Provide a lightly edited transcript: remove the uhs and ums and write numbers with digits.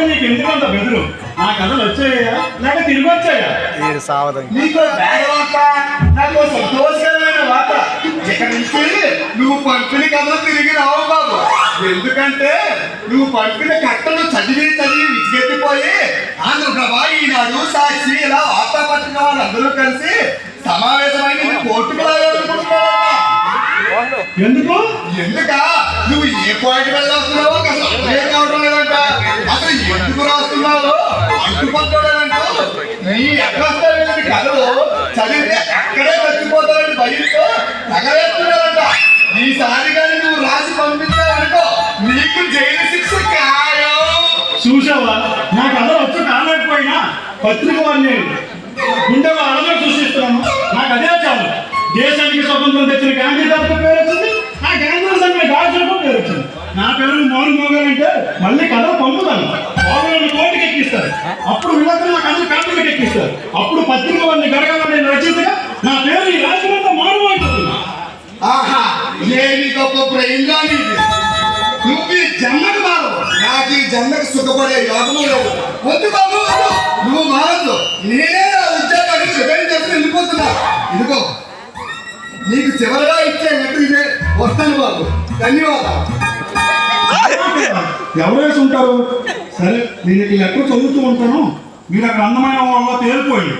నీకు ఎందుకంత బెదురు? నా కథలు వచ్చాయా లేక తిరిగి వచ్చాయా? నీకు నాకు సంతోషకరమైన వార్త. ఇక్కడ నుంచి నువ్వు పంపిన కథలు తిరిగి రావు బాబు. ఎందుకంటే నువ్వు పంపిన కట్టలు చదివి విసిగెత్తిపోయి ఆంధ్రప్రభ, ఈనాడు, సాక్షి ఇలా వార్తాపత్రిక వాళ్ళందరూ కలిసి సమావేశమై నేను కోర్టుకు రావాలనుకుంటున్నావా? ఎందుకు? నువ్వు ఏ పాయింట్ మీద రాస్తున్నావో అసలు కావడం లేదంట. అసలు ఎందుకు రాస్తున్నావో అంటుపట్టలేదంటూ నీ ఎక్కడ కథలు చదివితే అక్కడే చచ్చిపోతారని భయంతో తగలేస్తున్నారంట. ఈసారి కానీ నువ్వు రాసి పంపించావనుకో నీకు జైలు శిక్ష ఖాయం. చూసావా, నా కథలు వచ్చి కాలేకపోయినా పత్రిక వాడిని గుండెగా అలగా సృష్టిస్తున్నాను. నాకు అదే చాలు. దేశానికి స్వతంత్రం తెచ్చిన గాంధీ తాత పేరు వచ్చింది, ఆ గాంధీ సంఘ గాజులకు పేరు వచ్చింది. నా పేరు మౌని మోగాలంటే మళ్ళీ కథలు పంపుతాను. బాబులను కోర్టుకి ఎక్కిస్తారు, అప్పుడు విలేకరులు నాకు అందరూ పేపర్లకు ఎక్కిస్తారు. అప్పుడు పత్రిక వారిని గడగలని రచయితగా నా పేరు ఈ రాష్ట్రమంతా మారుమోగుతుంది. ఆహా, ఏమి గొప్ప ప్రయోజనం ఇది. నువ్వు ఈ జన్మకు మారవు, నాకు ఈ జన్మకు సుఖపడే యోగము లేదు. వద్దు బాబు, నువ్వు మారద్దు. నేనే నా ఉద్యోగానికి రిజైన్ చేసి వెళ్ళిపోతున్నా. ఇదిగో నీకు చివరిగా ఇచ్చే లెటర్ ఇదే. వస్తాను బాబు, ధన్యవాదాలు. ఎవరేసి ఉంటారు? సరే, నేను ఈ లెటర్ చదువుతూ ఉంటాను. మీరు అక్కడ అందమైన వాళ్ళ తేలిపోయింది.